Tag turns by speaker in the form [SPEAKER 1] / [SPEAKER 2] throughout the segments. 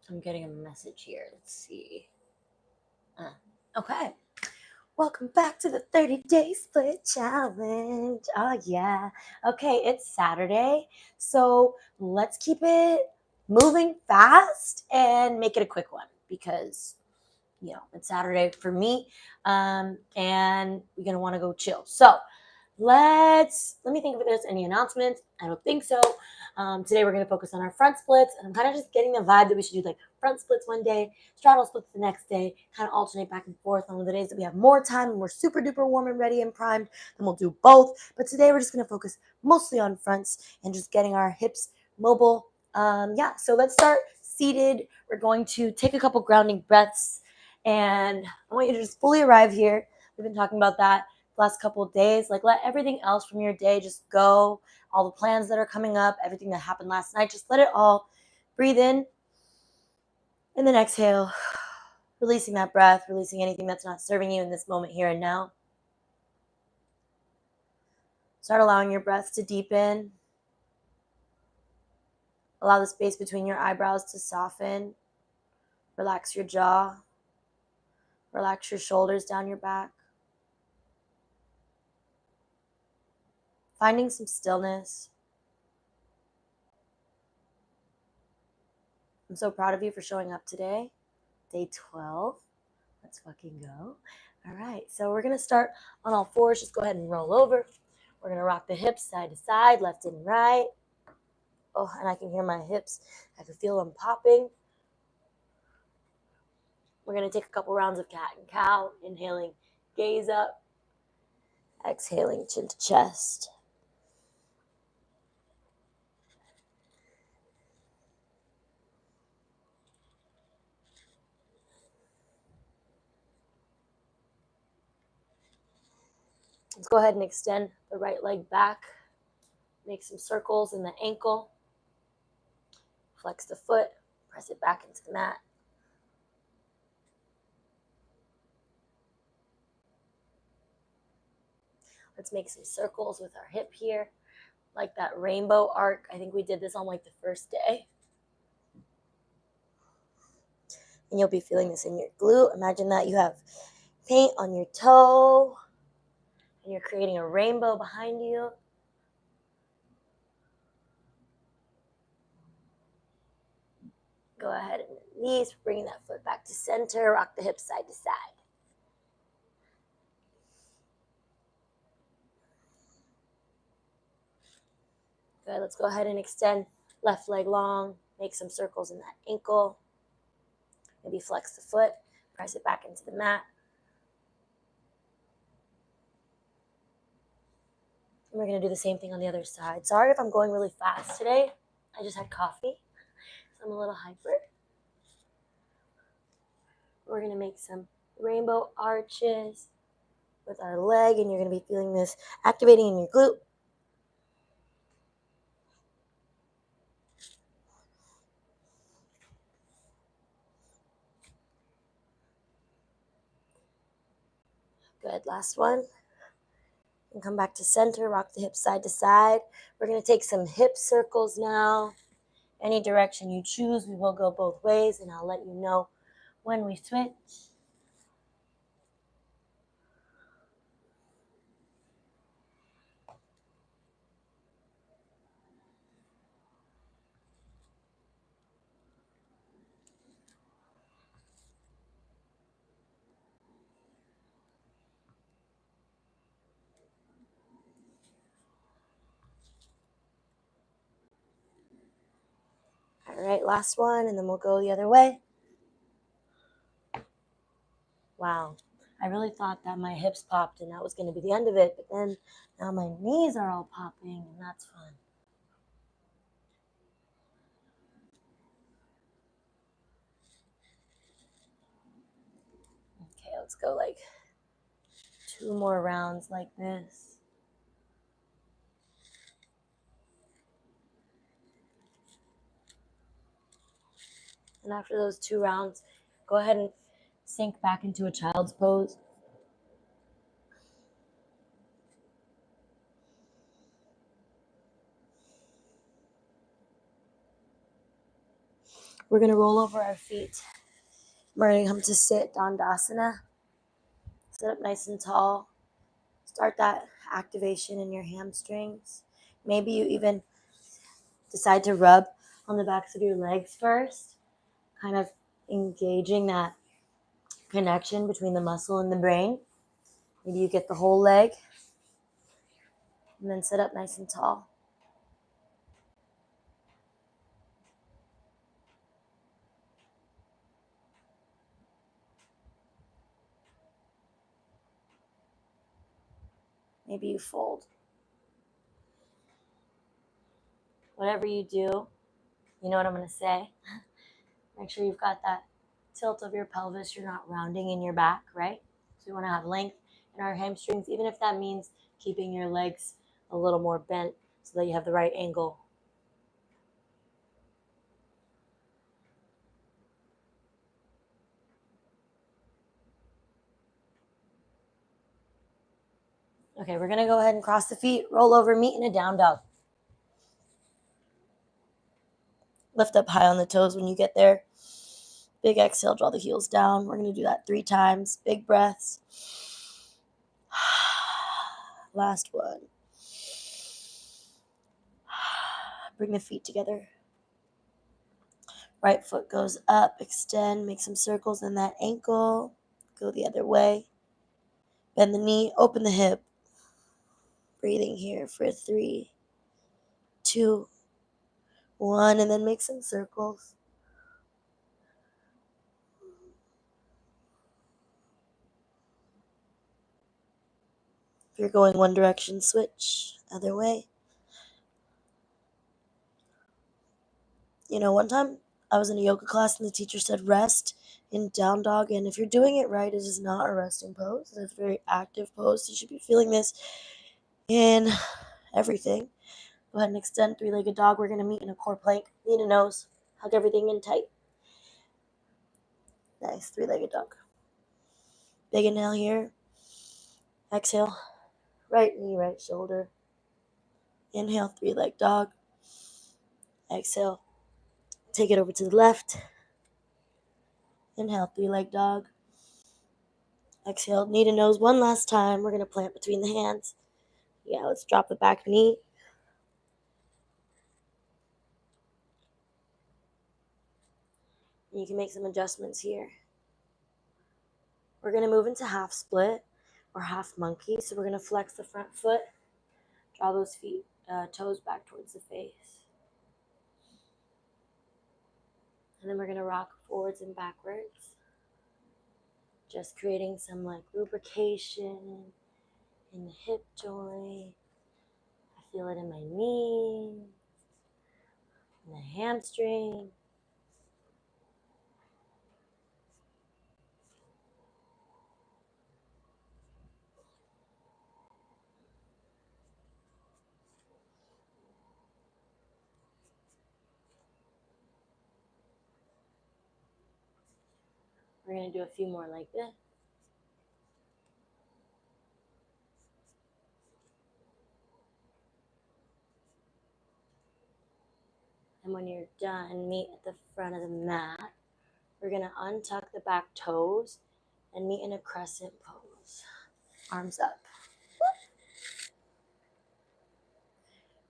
[SPEAKER 1] I'm getting a message here. Let's see. Okay. Welcome back to the 30-day split challenge. Oh, yeah. Okay, it's Saturday. So let's keep it moving fast and make it a quick one because, it's Saturday for me. And we're going to want to go chill. So let me think if there's any announcements. I don't think so. Today we're going to focus on our front splits, and I'm kind of just getting the vibe that we should do like front splits one day, straddle splits the next day, kind of alternate back and forth. On the days that we have more time and we're super duper warm and ready and primed, then we'll do both. But today we're just going to focus mostly on fronts and just getting our hips mobile. So let's start seated. We're going to take a couple grounding breaths, and I want you to just fully arrive here. We've been talking about that last couple of days. Like, let everything else from your day just go. All the plans that are coming up, everything that happened last night, just let it all breathe in, and then exhale, releasing that breath, releasing anything that's not serving you in this moment here and now. Start allowing your breath to deepen. Allow the space between your eyebrows to soften. Relax your jaw. Relax your shoulders down your back. Finding some stillness. I'm so proud of you for showing up today. Day 12. Let's fucking go. All right, so we're going to start on all fours. Just go ahead and roll over. We're going to rock the hips side to side, left and right. Oh, and I can hear my hips. I can feel them popping. We're going to take a couple rounds of cat and cow. Inhaling, gaze up. Exhaling, chin to chest. Let's go ahead and extend the right leg back. Make some circles in the ankle. Flex the foot. Press it back into the mat. Let's make some circles with our hip here, like that rainbow arc. I think we did this on like the first day. And you'll be feeling this in your glute. Imagine that you have paint on your toe, and you're creating a rainbow behind you. Go ahead and release, bringing that foot back to center. Rock the hips side to side. Good, let's go ahead and extend left leg long. Make some circles in that ankle. Maybe flex the foot, press it back into the mat. And we're going to do the same thing on the other side. Sorry if I'm going really fast today. I just had coffee, so I'm a little hyper. We're going to make some rainbow arches with our leg, and you're going to be feeling this activating in your glute. Good, last one. And come back to center, rock the hips side to side. We're going to take some hip circles now. Any direction you choose, we will go both ways, and I'll let you know when we switch. All right, last one, and then we'll go the other way. Wow, I really thought that my hips popped and that was going to be the end of it, but then now my knees are all popping, and that's fun. Okay, let's go like 2 more rounds like this. And after those 2 rounds, go ahead and sink back into a child's pose. We're going to roll over our feet. We're going to come to sit, Dandasana. Sit up nice and tall. Start that activation in your hamstrings. Maybe you even decide to rub on the backs of your legs first, kind of engaging that connection between the muscle and the brain. Maybe you get the whole leg and then sit up nice and tall. Maybe you fold. Whatever you do, you know what I'm going to say. Make sure you've got that tilt of your pelvis. You're not rounding in your back, right? So we want to have length in our hamstrings, even if that means keeping your legs a little more bent so that you have the right angle. Okay, we're going to go ahead and cross the feet, roll over, meet in a down dog. Lift up high on the toes when you get there. Big exhale, draw the heels down. We're going to do that 3 times. Big breaths. Last one. Bring the feet together. Right foot goes up, extend, make some circles in that ankle. Go the other way. Bend the knee, open the hip. Breathing here for 3, 2, 1, and then make some circles. If you're going one direction, switch, other way. You know, one time I was in a yoga class and the teacher said rest in down dog, and if you're doing it right, it is not a resting pose. It's a very active pose. You should be feeling this in everything. Go ahead and extend 3-legged dog. We're going to meet in a core plank, knee to nose, hug everything in tight. Nice, 3-legged dog. Big inhale here. Exhale, right knee, right shoulder. Inhale, 3-legged dog. Exhale, take it over to the left. Inhale, 3-legged dog. Exhale, knee to nose one last time. We're going to plant between the hands. Yeah, let's drop the back knee. And you can make some adjustments here. We're going to move into half split or half monkey. So we're going to flex the front foot. Draw those toes back towards the face. And then we're going to rock forwards and backwards. Just creating some like lubrication in the hip joint. I feel it in my knee, in the hamstring. We're going to do a few more like this. And when you're done, meet at the front of the mat. We're going to untuck the back toes and meet in a crescent pose. Arms up.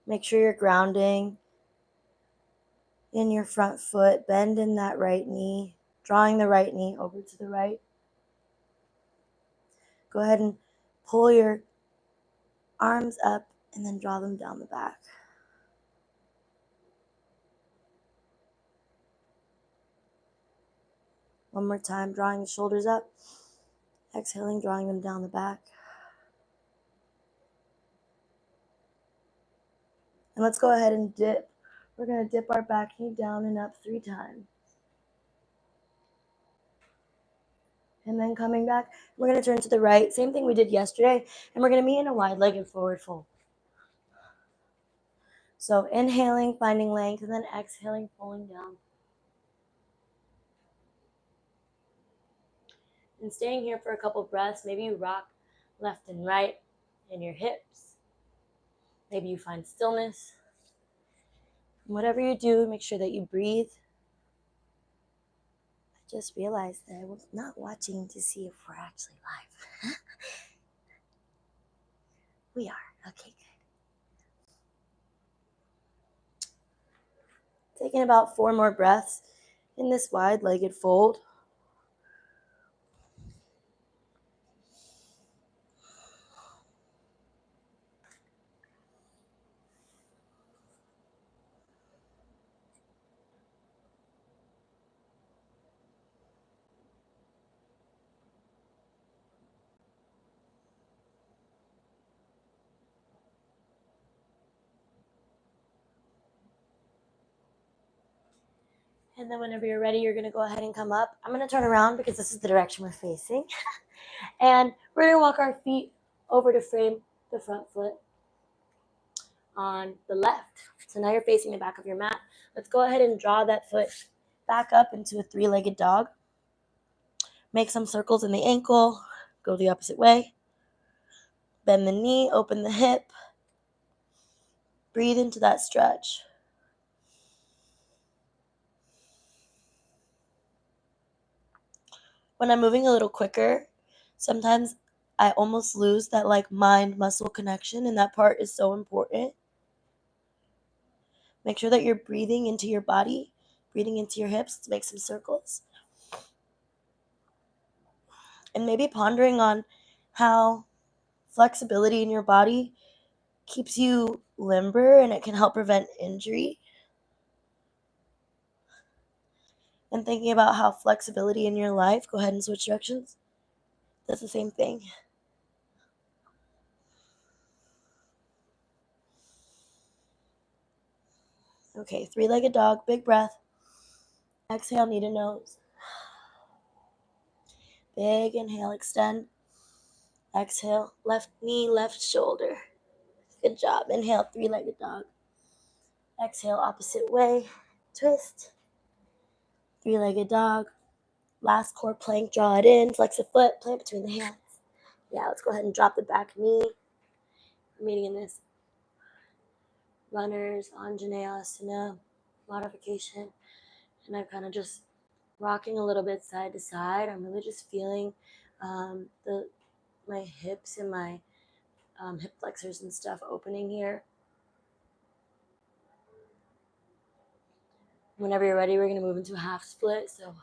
[SPEAKER 1] Make sure you're grounding in your front foot. Bend in that right knee. Drawing the right knee over to the right. Go ahead and pull your arms up and then draw them down the back. One more time, drawing the shoulders up. Exhaling, drawing them down the back. And let's go ahead and dip. We're going to dip our back knee down and up 3 times. And then coming back, we're going to turn to the right. Same thing we did yesterday. And we're going to meet in a wide-legged forward fold. So inhaling, finding length, and then exhaling, pulling down. And staying here for a couple breaths. Maybe you rock left and right in your hips. Maybe you find stillness. And whatever you do, make sure that you breathe. Just realized that I was not watching to see if we're actually live. We are. Okay, good. Taking about 4 more breaths in this wide-legged fold. And then whenever you're ready, you're going to go ahead and come up. I'm going to turn around because this is the direction we're facing. And we're going to walk our feet over to frame the front foot on the left. So now you're facing the back of your mat. Let's go ahead and draw that foot back up into a 3-legged dog. Make some circles in the ankle. Go the opposite way. Bend the knee, open the hip. Breathe into that stretch. When I'm moving a little quicker, sometimes I almost lose that mind-muscle connection, and that part is so important. Make sure that you're breathing into your body, breathing into your hips. Let's make some circles. And maybe pondering on how flexibility in your body keeps you limber and it can help prevent injury. And thinking about how flexibility in your life, go ahead and switch directions, does the same thing. Okay, 3-legged dog, big breath. Exhale, knee to nose. Big inhale, extend. Exhale, left knee, left shoulder. Good job. Inhale, 3-legged dog. Exhale, opposite way. Twist. 3-legged dog. Last core plank, draw it in. Flex the foot, plant between the hands. Yeah, let's go ahead and drop the back knee. I'm meeting in this runner's Anjaneyasana modification. And I'm kind of just rocking a little bit side to side. I'm really just feeling my hips and my hip flexors and stuff opening here. Whenever you're ready, we're going to move into a half split. So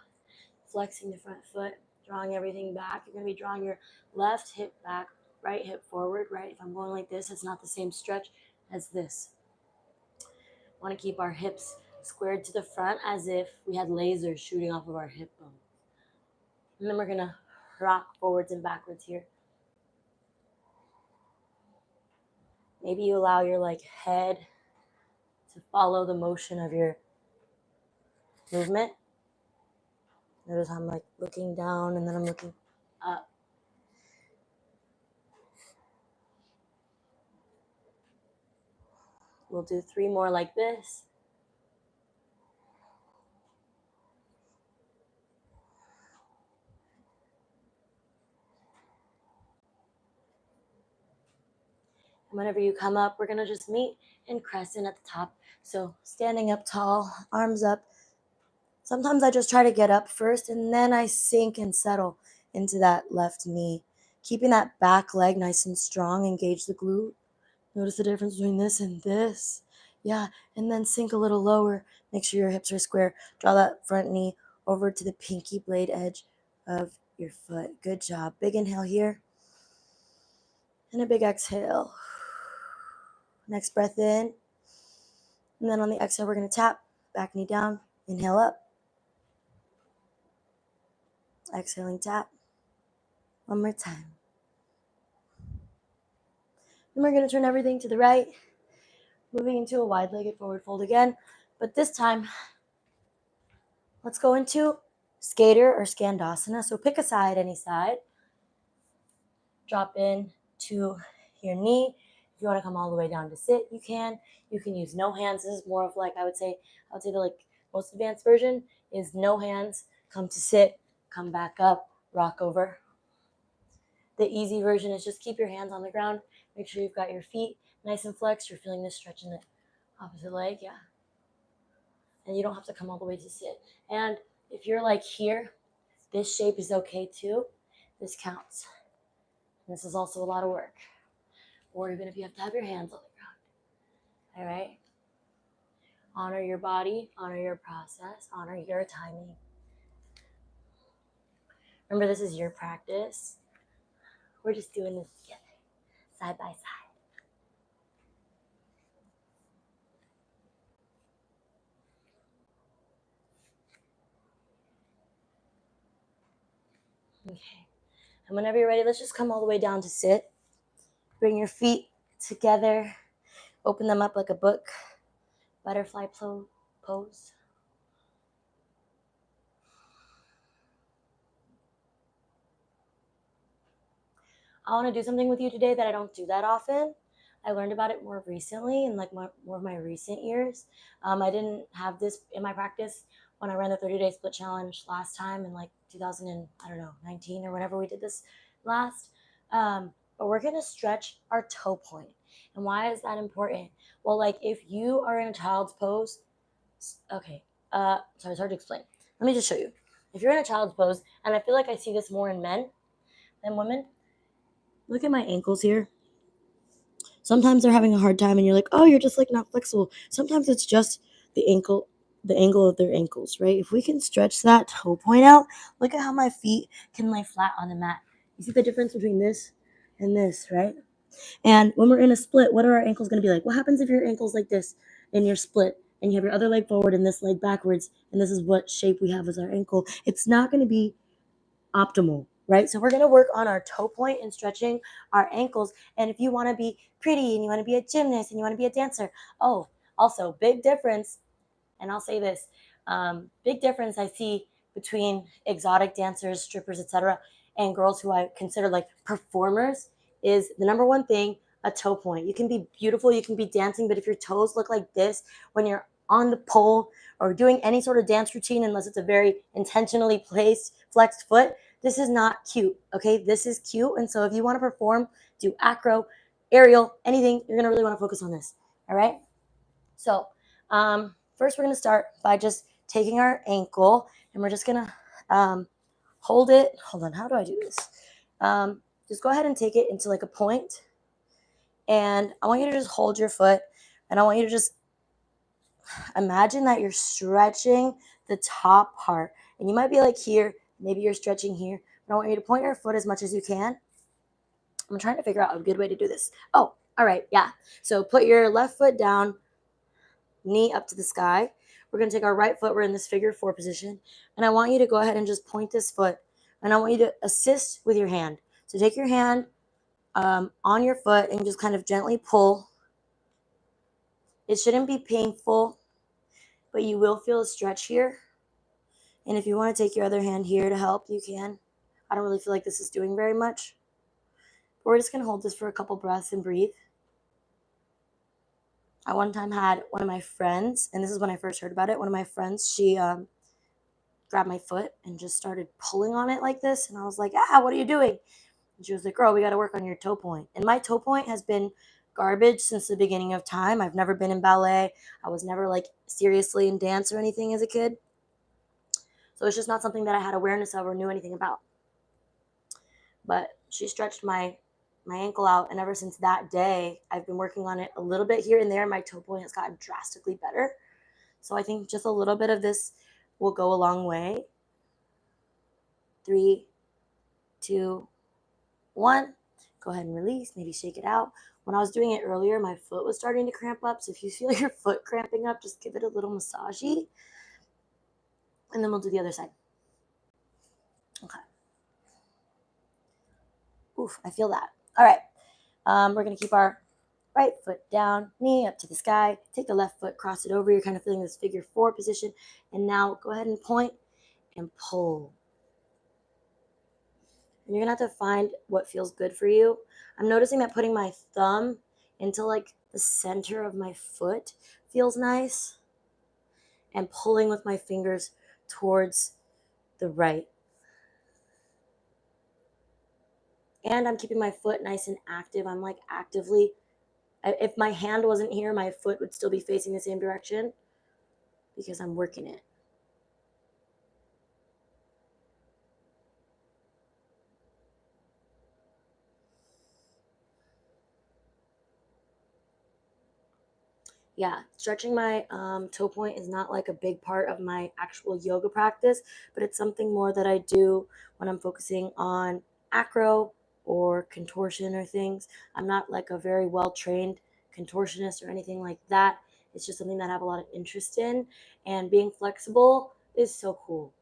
[SPEAKER 1] flexing the front foot, drawing everything back. You're going to be drawing your left hip back, right hip forward, right? If I'm going like this, it's not the same stretch as this. Want to keep our hips squared to the front as if we had lasers shooting off of our hip bone. And then we're going to rock forwards and backwards here. Maybe you allow your head to follow the motion of your movement. Notice I'm looking down and then I'm looking up. We'll do 3 more like this. And whenever you come up, we're going to just meet in crescent at the top. So standing up tall, arms up. Sometimes I just try to get up first and then I sink and settle into that left knee. Keeping that back leg nice and strong, engage the glute. Notice the difference between this and this. Yeah, and then sink a little lower. Make sure your hips are square. Draw that front knee over to the pinky blade edge of your foot. Good job. Big inhale here. And a big exhale. Next breath in. And then on the exhale, we're going to tap. Back knee down. Inhale up. Exhaling, tap. One more time. Then we're going to turn everything to the right. Moving into a wide-legged forward fold again. But this time, let's go into skater or skandasana. So pick a side, any side. Drop in to your knee. If you want to come all the way down to sit, you can. You can use no hands. This is more of I would say the most advanced version is no hands. Come to sit, come back up, rock over. The easy version is just keep your hands on the ground. Make sure you've got your feet nice and flexed. You're feeling this stretch in the opposite leg, yeah. And you don't have to come all the way to sit. And If you're like here, this shape is okay too. This counts. And this is also a lot of work. Or even if you have to have your hands on the ground. All right? Honor your body, honor your process, honor your timing. Remember, this is your practice. We're just doing this together, side by side. Okay. And whenever you're ready, let's just come all the way down to sit. Bring your feet together. Open them up like a book. Butterfly pose. I want to do something with you today that I don't do that often. I learned about it more recently in like more of my recent years. I didn't have this in my practice when I ran the 30-day split challenge last time in like 2019 or whenever we did this last. But we're going to stretch our toe point. And why is that important? Well, like if you are in a child's pose, okay, sorry, it's hard to explain. Let me just show you. If you're in a child's pose, and I feel like I see this more in men than women, look at my ankles here. Sometimes they're having a hard time and you're like, oh, you're just like not flexible. Sometimes it's just the angle of their ankles, right? If we can stretch that toe point out, look at how my feet can lay flat on the mat. You see the difference between this and this, right? And when we're in a split, what are our ankles going to be like? What happens if your ankle's like this in your split and you have your other leg forward and this leg backwards and this is what shape we have as our ankle? It's not going to be optimal, right? So we're going to work on our toe point and stretching our ankles. And if you want to be pretty and you want to be a gymnast and you want to be a dancer, oh, also big difference. And I'll say this, big difference I see between exotic dancers, strippers, etc., and girls who I consider like performers is the number one thing, a toe point. You can be beautiful, you can be dancing, but if your toes look like this when you're on the pole or doing any sort of dance routine, unless it's a very intentionally placed flexed foot, this is not cute, okay? This is cute. And so if you want to perform, do acro, aerial, anything, you're going to really want to focus on this, all right? So first we're going to start by just taking our ankle and we're just going to hold it. Hold on, how do I do this? Just go ahead and take it into like a point. And I want you to just hold your foot and I want you to just imagine that you're stretching the top part. And you might be like here, maybe you're stretching here, but I want you to point your foot as much as you can. I'm trying to figure out a good way to do this. Oh, all right, yeah. So put your left foot down, knee up to the sky. We're going to take our right foot. We're in this figure 4 position. And I want you to go ahead and just point this foot. And I want you to assist with your hand. So take your hand on your foot and just kind of gently pull. It shouldn't be painful, but you will feel a stretch here. And if you want to take your other hand here to help, you can. I don't really feel like this is doing very much. But we're just going to hold this for a couple breaths and breathe. I one time had one of my friends, and this is when I first heard about it, one of my friends, she grabbed my foot and just started pulling on it like this. And I was like, what are you doing? And she was like, girl, we got to work on your toe point. And my toe point has been garbage since the beginning of time. I've never been in ballet. I was never like seriously in dance or anything as a kid. So it's just not something that I had awareness of or knew anything about. But she stretched my ankle out, and ever since that day, I've been working on it a little bit here and there. My toe point has gotten drastically better. So I think just a little bit of this will go a long way. 3, 2, 1. Go ahead and release. Maybe shake it out. When I was doing it earlier, my foot was starting to cramp up. So if you feel your foot cramping up, just give it a little massagey. And then we'll do the other side. Okay. Oof, I feel that. All right. We're going to keep our right foot down, knee up to the sky. Take the left foot, cross it over. You're kind of feeling this figure 4 position. And now go ahead and point and pull. And you're going to have to find what feels good for you. I'm noticing that putting my thumb into like the center of my foot feels nice. And pulling with my fingers towards the right. And I'm keeping my foot nice and active. I'm like actively, if my hand wasn't here, my foot would still be facing the same direction because I'm working it. Yeah, stretching my toe point is not like a big part of my actual yoga practice, but it's something more that I do when I'm focusing on acro or contortion or things. I'm not like a very well trained contortionist or anything like that. It's just something that I have a lot of interest in. And being flexible is so cool.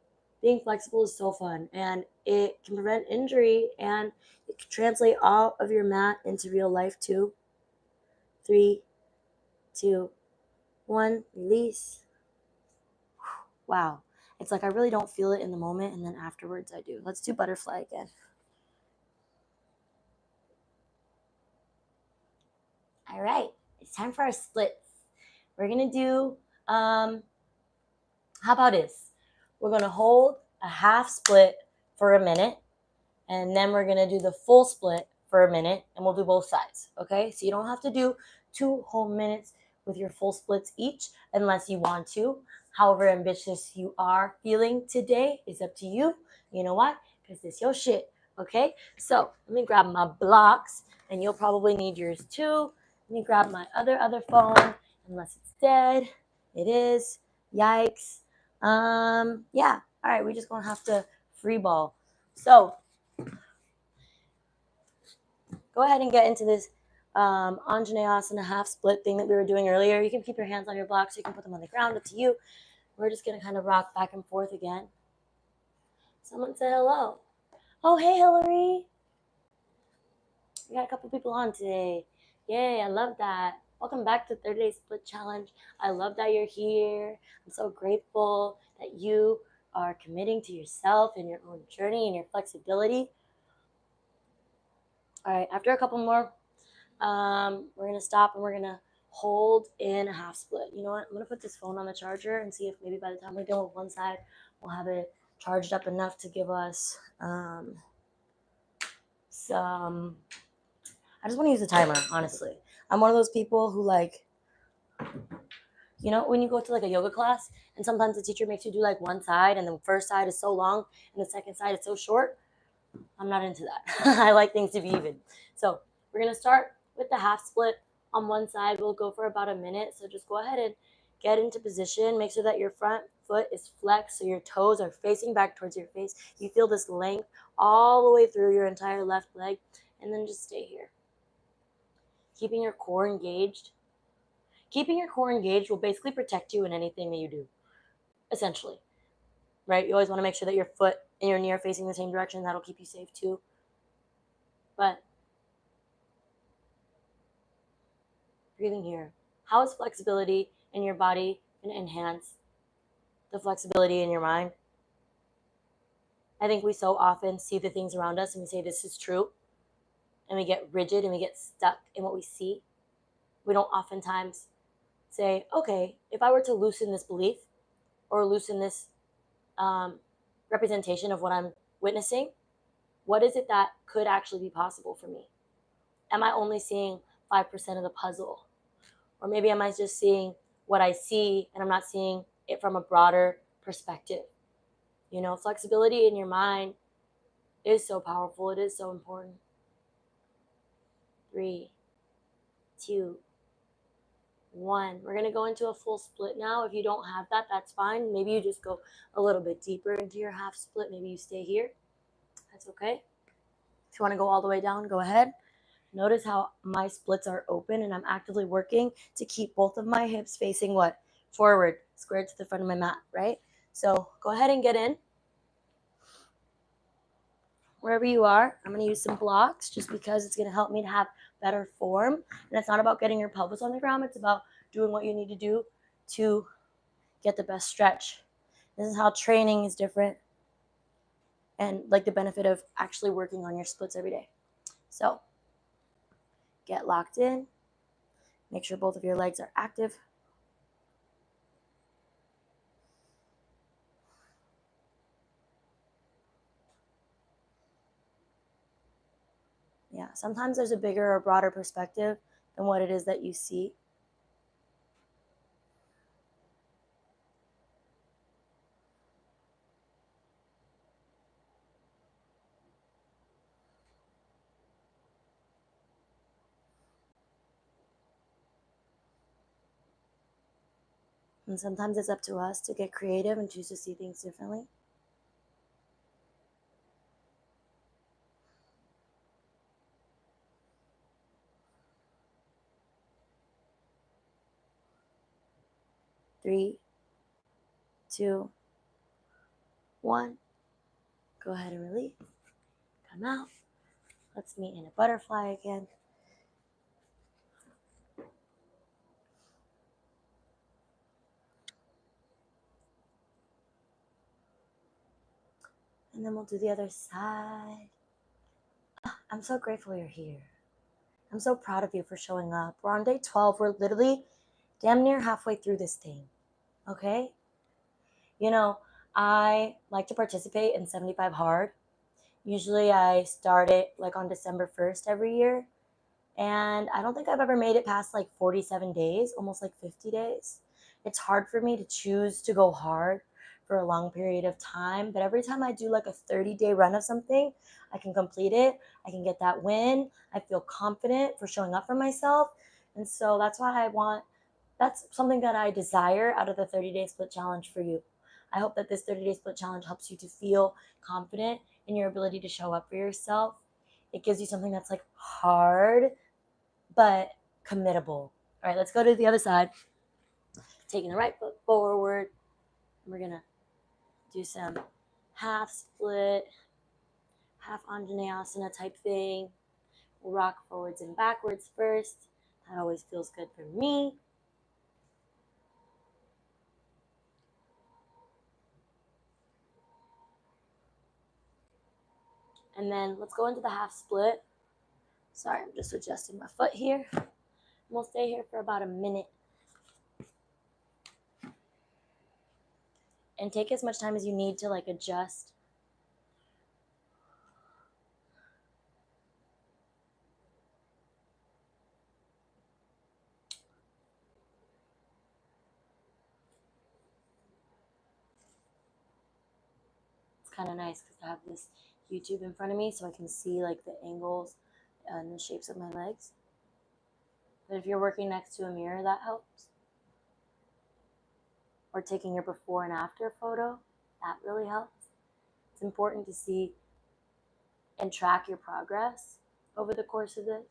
[SPEAKER 1] Being flexible is so fun, and it can prevent injury, and it can translate all of your mat into real life too. 3, 2, 1, release. Wow. It's like I really don't feel it in the moment, and then afterwards I do. Let's do butterfly again. All right. It's time for our splits. We're going to do, how about this? We're going to hold a half split for a minute, and then we're going to do the full split for a minute, and we'll do both sides. Okay? So you don't have to do 2 whole minutes with your full splits each unless you want to. However ambitious you are feeling today is up to you. You know why? Because this your shit. Okay? So let me grab my blocks, and you'll probably need yours too. Let me grab my other phone, unless it's dead. It is. Yikes. Yeah. All right, we're just gonna have to free ball. So go ahead and get into this Anjaneyasana half split thing that we were doing earlier. You can keep your hands on your blocks. You can put them on the ground. Up to you. We're just going to kind of rock back and forth again. Someone said hello. Oh, hey, Hillary. We got a couple people on today. Yay, I love that. Welcome back to 30 Day Split Challenge. I love that you're here. I'm so grateful that you are committing to yourself and your own journey and your flexibility. All right, after a couple more, we're going to stop and we're going to hold in a half split. You know what? I'm going to put this phone on the charger and see if maybe by the time we're done with one side, we'll have it charged up enough to give us some. I just want to use the timer, honestly. I'm one of those people who, like, you know, when you go to like a yoga class and sometimes the teacher makes you do like one side and the first side is so long and the second side is so short. I'm not into that. I like things to be even. So we're going to start with the half split on one side. We'll go for about a minute. So just go ahead and get into position. Make sure that your front foot is flexed so your toes are facing back towards your face. You feel this length all the way through your entire left leg. And then just stay here. Keeping your core engaged. Keeping your core engaged will basically protect you in anything that you do, essentially. Right? You always want to make sure that your foot and your knee are facing the same direction. That'll keep you safe too. But breathing here. How is flexibility in your body going to enhance the flexibility in your mind? I think we so often see the things around us and we say this is true, and we get rigid and we get stuck in what we see. We don't oftentimes say, okay, if I were to loosen this belief or loosen this representation of what I'm witnessing, what is it that could actually be possible for me? Am I only seeing 5% of the puzzle? Or maybe am I just seeing what I see and I'm not seeing it from a broader perspective? You know, flexibility in your mind is so powerful. It is so important. 3, 2, 1. We're going to go into a full split now. If you don't have that, that's fine. Maybe you just go a little bit deeper into your half split. Maybe you stay here. That's okay. If you want to go all the way down, go ahead. Notice how my splits are open and I'm actively working to keep both of my hips facing what? Forward, squared to the front of my mat, right? So go ahead and get in. Wherever you are, I'm going to use some blocks just because it's going to help me to have better form. And it's not about getting your pelvis on the ground. It's about doing what you need to do to get the best stretch. This is how training is different and like the benefit of actually working on your splits every day. So get locked in. Make sure both of your legs are active. Yeah, sometimes there's a bigger or broader perspective than what it is that you see. And sometimes it's up to us to get creative and choose to see things differently. Three, two, one. Go ahead and release. Come out. Let's meet in a butterfly again. And then we'll do the other side. I'm so grateful you're here. I'm so proud of you for showing up. We're on day 12. We're literally damn near halfway through this thing. Okay? You know, I like to participate in 75 Hard. Usually I start it like on December 1st every year. And I don't think I've ever made it past like 47 days, almost like 50 days. It's hard for me to choose to go hard for a long period of time. But every time I do like a 30-day run of something, I can complete it. I can get that win. I feel confident for showing up for myself. And so that's why that's something that I desire out of the 30-day split challenge for you. I hope that this 30-day split challenge helps you to feel confident in your ability to show up for yourself. It gives you something that's like hard, but committable. All right, let's go to the other side. Taking the right foot forward. We're going to do some half split, half Anjaneyasana type thing. We'll rock forwards and backwards first. That always feels good for me. And then let's go into the half split. Sorry, I'm just adjusting my foot here. We'll stay here for about a minute. And take as much time as you need to like adjust. It's kind of nice because I have this YouTube in front of me so I can see like the angles and the shapes of my legs. But if you're working next to a mirror, that helps. Or taking your before and after photo, that really helps. It's important to see and track your progress over the course of this.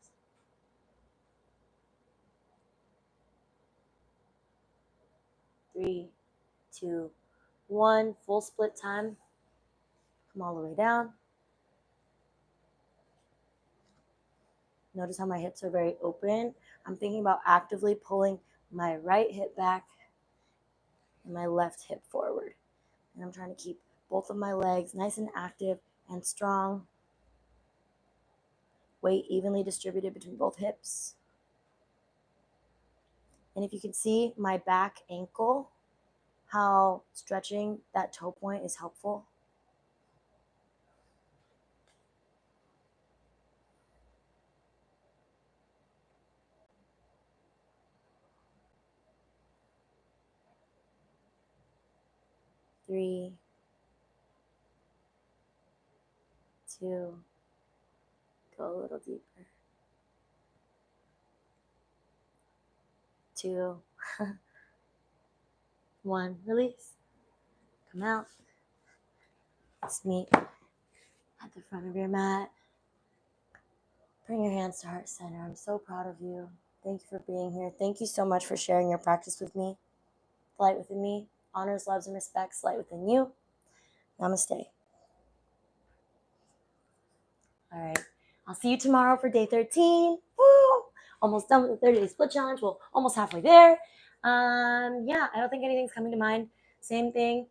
[SPEAKER 1] 3, 2, 1, full split time. Come all the way down. Notice how my hips are very open. I'm thinking about actively pulling my right hip back and my left hip forward. And I'm trying to keep both of my legs nice and active and strong. Weight evenly distributed between both hips. And if you can see my back ankle, how stretching that toe point is helpful. Three, 2, go a little deeper. 2, 1, release. Come out. Let's meet at the front of your mat. Bring your hands to heart center. I'm so proud of you. Thank you for being here. Thank you so much for sharing your practice with me. Light within me, honors, loves, and respects light within you. Namaste. All right. I'll see you tomorrow for day 13. Woo! Almost done with the 30-day split challenge. Well, almost halfway there. Yeah, I don't think anything's coming to mind. Same thing,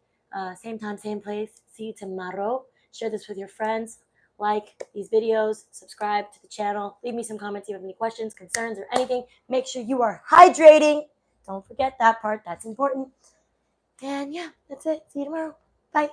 [SPEAKER 1] same time, same place. See you tomorrow. Share this with your friends. Like these videos. Subscribe to the channel. Leave me some comments if you have any questions, concerns, or anything. Make sure you are hydrating. Don't forget that part. That's important. And yeah, that's it. See you tomorrow. Bye.